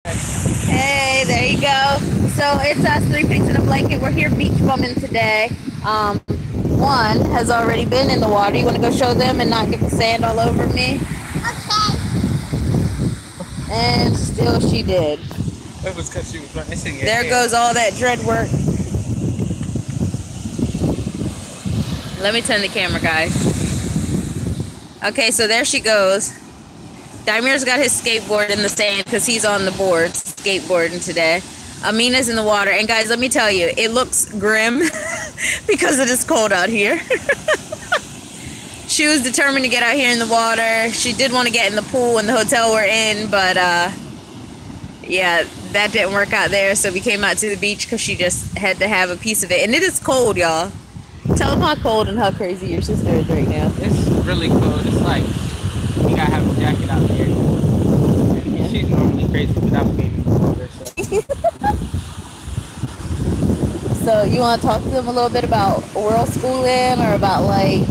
Hey, there you go. So it's us three pigs in a blanket. We're here beach bumming today. One has already been in the water. You want to go show them and not get the sand all over me? Okay. And still she did. That was because she was missing it. There goes all that dread work. Let me turn the camera, guys. Okay, so there she goes. Daimir's got his skateboard in the sand because he's on the board skateboarding today. Amina's in the water. And guys, let me tell you, it looks grim because it is cold out here. She was determined to get out here in the water. She did want to get in the pool in the hotel we're in, but yeah, that didn't work out there. So we came out to the beach because she just had to have a piece of it. And it is cold, y'all. Tell them how cold and how crazy your sister is right now. It's really cold. It's like you gotta have a jacket out here. And she's normally crazy without being in the water. So you want to talk to them a little bit about world schooling or about like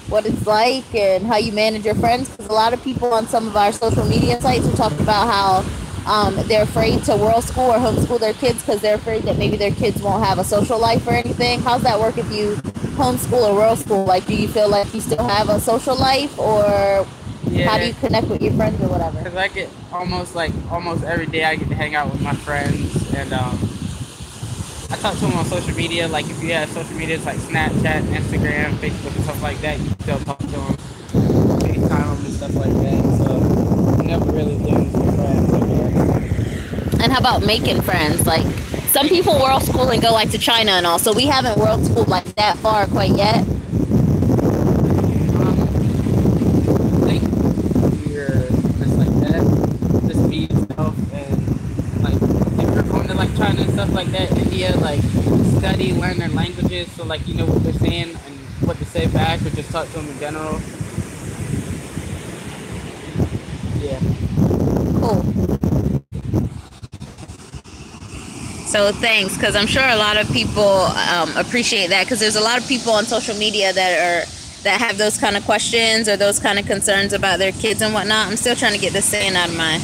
what it's like and how you manage your friends? Because a lot of people on some of our social media sites are talking about how they're afraid to world school or homeschool their kids because they're afraid that maybe their kids won't have a social life or anything. How's that work if you homeschool or world school? Like, do you feel like you still have a social life, or how do you connect with your friends or whatever? Because I get almost every day I get to hang out with my friends, and I talk to them on social media. Like if you have social media, it's like Snapchat, Instagram, Facebook, and stuff like that. You can still talk to them, FaceTime them, and stuff like that. So you never really lose your friends, I guess. And how about making friends? Like, some people world school and go like to China and all, so we haven't world schooled like that far quite yet. I think you're just like that, just be yourself, and like if you're going to like China and stuff like that, India, like study, learn their languages, so like you know what they're saying and what to say back, or just talk to them in general. Yeah. Cool. So thanks, because I'm sure a lot of people appreciate that, because there's a lot of people on social media that have those kind of questions or those kind of concerns about their kids and whatnot. I'm still trying to get this sand out of my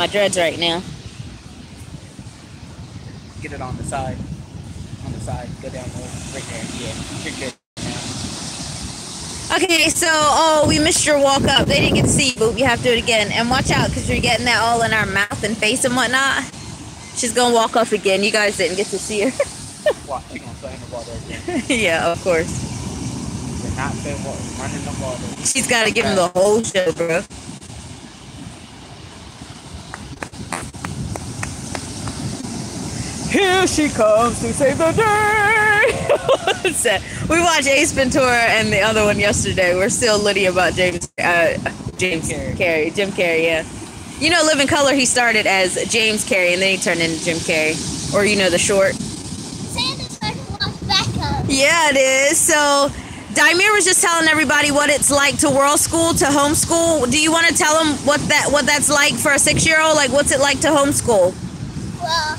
dreads right now. Get it on the side. On the side. Go down right there. Yeah. You're good. Okay, so, we missed your walk up. They didn't get to see you, but we have to do it again. And watch out, because you're getting that all in our mouth and face and whatnot. She's going to walk up again. You guys didn't get to see her. What? She's going to play in the water again. Yeah, of course. You're not saying what? Run in the water. She's got to give him the whole show, bro. Here she comes to save the day. We watched Ace Ventura and the other one yesterday. We're still litty about Jim Carrey, yeah. You know, Living Color, he started as James Carrey and then he turned into Jim Carrey. Or, you know, the short. Santa's going to walk back up. Yeah, it is. So, Daimir was just telling everybody what it's like to world school, to homeschool. Do you want to tell them what that's like for a 6-year-old? Like, what's it like to homeschool? Well,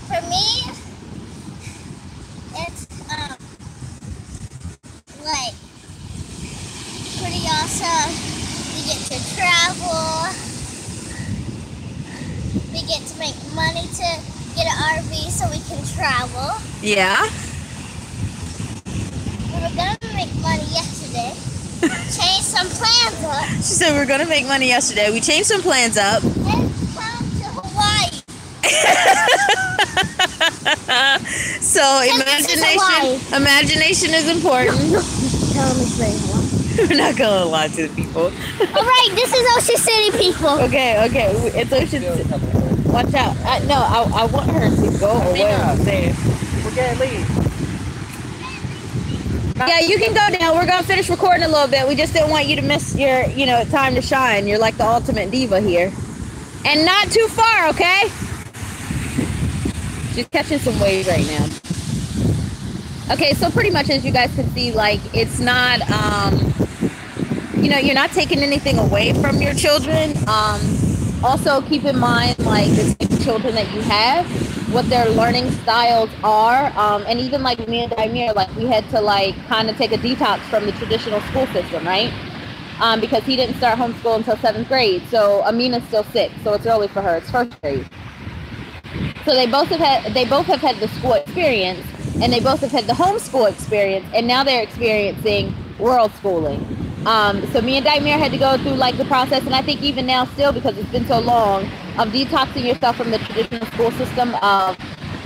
for me, it's, like, pretty awesome. We get to travel. We get to make money to get an RV so we can travel. Yeah. We were going to make money yesterday. Changed some plans up. She said we were going to make money yesterday. We changed some plans up. And come to Hawaii. So imagination is important. Tell them it's very warm. We're not going to lie to the people. All right, this is Ocean City, people. Okay. It's Ocean City. Watch out. I want her to go away. We're going to leave. Yeah, you can go now. We're going to finish recording a little bit. We just didn't want you to miss your, time to shine. You're like the ultimate diva here. And not too far, okay? She's catching some waves right now. Okay, so pretty much as you guys can see, like, it's not, you're not taking anything away from your children. Also, keep in mind, like, the children that you have, what their learning styles are. And even, like, me and Daimir, like, we had to, like, kind of take a detox from the traditional school system, right? because he didn't start homeschool until 7th grade. So Amina's still 6, so it's early for her. It's 1st grade. So they both have had the school experience, and they both have had the homeschool experience, and now they're experiencing world schooling. So me and Daimir had to go through like the process, and I think even now still, because it's been so long, of detoxing yourself from the traditional school system of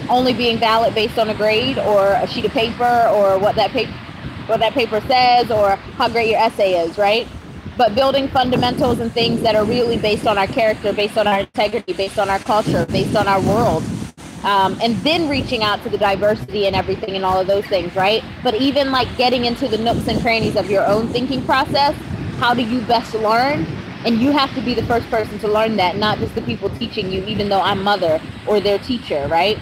only being valid based on a grade or a sheet of paper or what that paper says or how great your essay is, right? But building fundamentals and things that are really based on our character, based on our integrity, based on our culture, based on our world. And then reaching out to the diversity and everything and all of those things, right? But even like getting into the nooks and crannies of your own thinking process, how do you best learn? And you have to be the first person to learn that, not just the people teaching you, even though I'm mother or their teacher, right?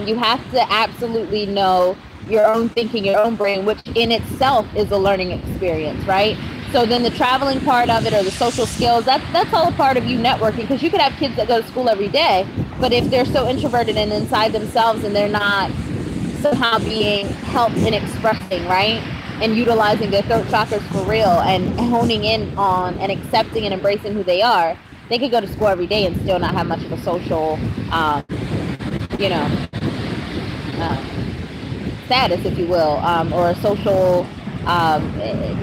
You have to absolutely know your own thinking, your own brain, which in itself is a learning experience, right? So then the traveling part of it or the social skills, that's all a part of you networking, because you could have kids that go to school every day, but if they're so introverted and inside themselves and they're not somehow being helped in expressing, right? And utilizing their throat chakras for real and honing in on and accepting and embracing who they are, they could go to school every day and still not have much of a social, status, if you will, or a social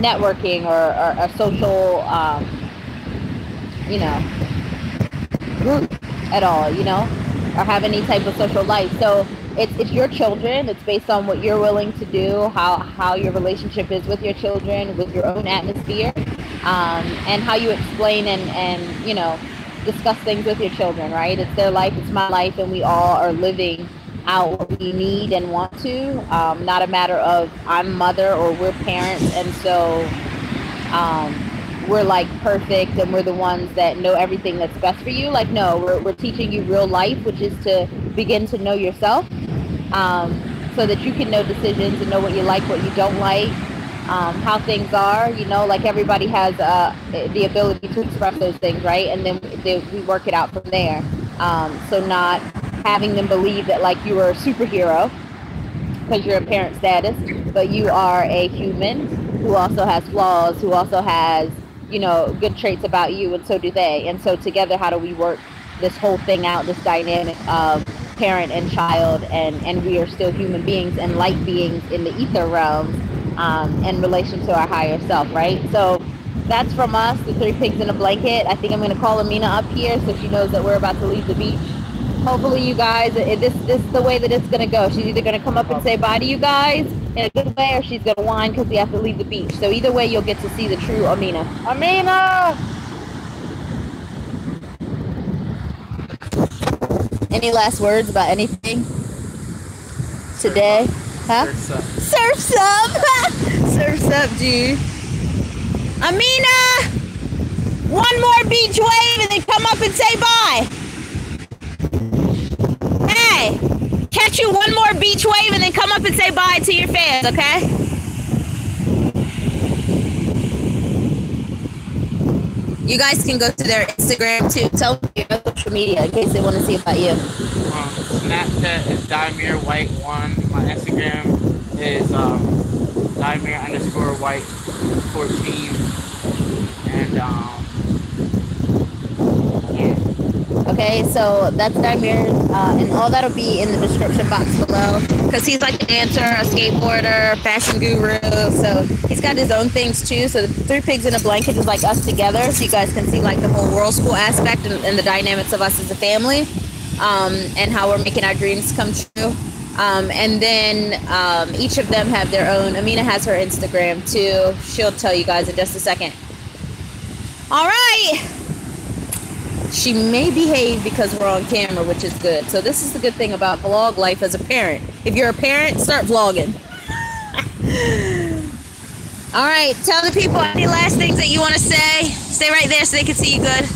networking or a social, group at all, or have any type of social life. So it's your children. It's based on what you're willing to do, how your relationship is with your children, with your own atmosphere, and how you explain and discuss things with your children, right? It's their life, it's my life, and we all are living out what we need and want to, not a matter of I'm mother or we're parents and so we're like perfect and we're the ones that know everything that's best for you. Like, no, we're teaching you real life, which is to begin to know yourself, so that you can know decisions and know what you like, what you don't like, how things are, like everybody has the ability to express those things, right? And then we work it out from there. So not having them believe that like you are a superhero because you're in parent status, but you are a human who also has flaws, who also has, good traits about you, and so do they. And so together, how do we work this whole thing out, this dynamic of parent and child, and we are still human beings and light beings in the ether realms, in relation to our higher self, right? So that's from us, the 3 pigs in a blanket. I think I'm going to call Amina up here so she knows that we're about to leave the beach. Hopefully you guys, this is the way that it's going to go. She's either going to come up and say bye to you guys in a good way, or she's going to whine because we have to leave the beach. So either way, you'll get to see the true Amina. Amina! Any last words about anything today? Huh? Surf's up! Surf's up, dude. Amina! One more beach wave and then come up and say bye. Hey, catch you one more beach wave and then come up and say bye to your fans, okay? You guys can go to their Instagram too. Tell them your social media in case they want to see about you. Snapchat is Daimir_White1. My Instagram is Daimir_White14. And Okay, so that's Daimir, and all that'll be in the description box below, because he's like a dancer, a skateboarder, fashion guru, so he's got his own things too. So the 3 pigs in a blanket is like us together, so you guys can see like the whole world school aspect and the dynamics of us as a family, and how we're making our dreams come true. And then each of them have their own. Amina has her Instagram too. She'll tell you guys in just a second. All right. She may behave because we're on camera, which is good. So this is the good thing about vlog life as a parent. If you're a parent, start vlogging. All right, tell the people any last things that you want to say. Stay right there so they can see you good.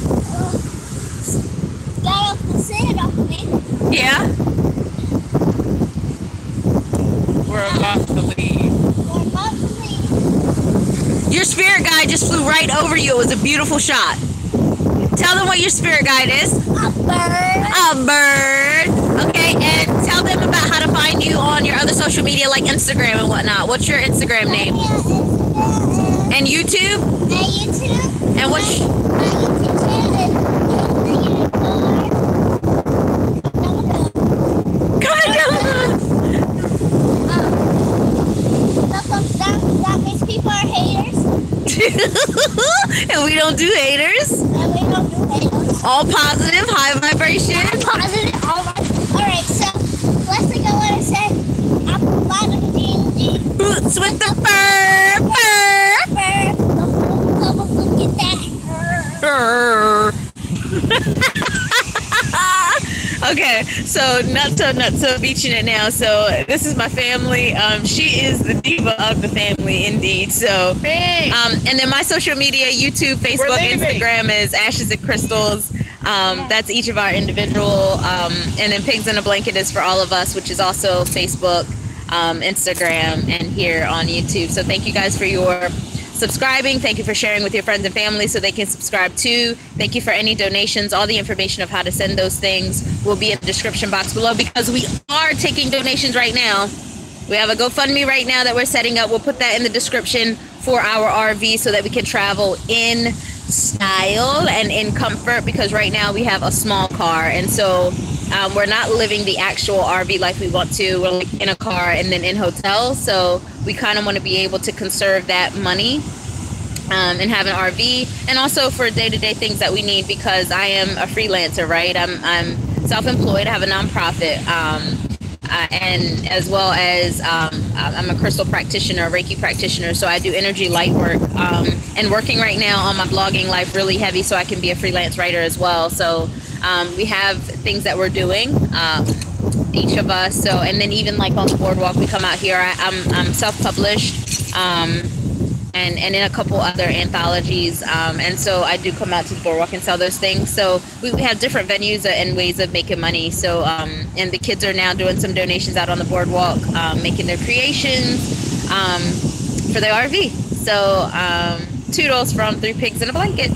Get off the sand off of me. Yeah. we're about to leave. We're about to leave. Your spirit guide just flew right over you. It was a beautiful shot. Tell them what your spirit guide is. A bird. A bird. Okay, and tell them about how to find you on your other social media like Instagram and whatnot. What's your Instagram name? Yeah, Instagram And YouTube? And YouTube. And what? My YouTube channel is that means people are haters. And we don't do haters. And we don't do haters. All positive, high vibration. Positive, all right. Alright, so let's think I want to say apple bottom D&D. Boots with the fur. Look at that. Okay, so Nutso beaching it now. So this is my family. She is the diva of the family, indeed. So, and then my social media: YouTube, Facebook, Instagram is Ashes and Crystals. That's each of our individual. And then Pigs in a Blanket is for all of us, which is also Facebook, Instagram, and here on YouTube. So thank you guys for your subscribing. Thank you for sharing with your friends and family so they can subscribe too. Thank you for any donations. All the information of how to send those things will be in the description box below, because we are taking donations right now. We have a GoFundMe right now that we're setting up. We'll put that in the description for our RV so that we can travel in style and in comfort, because right now we have a small car, and so we're not living the actual RV like we want to. We're like in a car and then in hotels, so we kind of want to be able to conserve that money and have an RV, and also for day-to-day things that we need, because I am a freelancer, right? I'm self-employed. I have a nonprofit, and as well as I'm a crystal practitioner, Reiki practitioner, so I do energy light work, and working right now on my blogging life really heavy so I can be a freelance writer as well. So we have things that we're doing, each of us. So, and then even like on the boardwalk, we come out here. I'm self-published, and in a couple other anthologies, and so I do come out to the boardwalk and sell those things. So we have different venues and ways of making money. So and the kids are now doing some donations out on the boardwalk, making their creations for their RV. So toodles from 3 Pigs in a Blanket.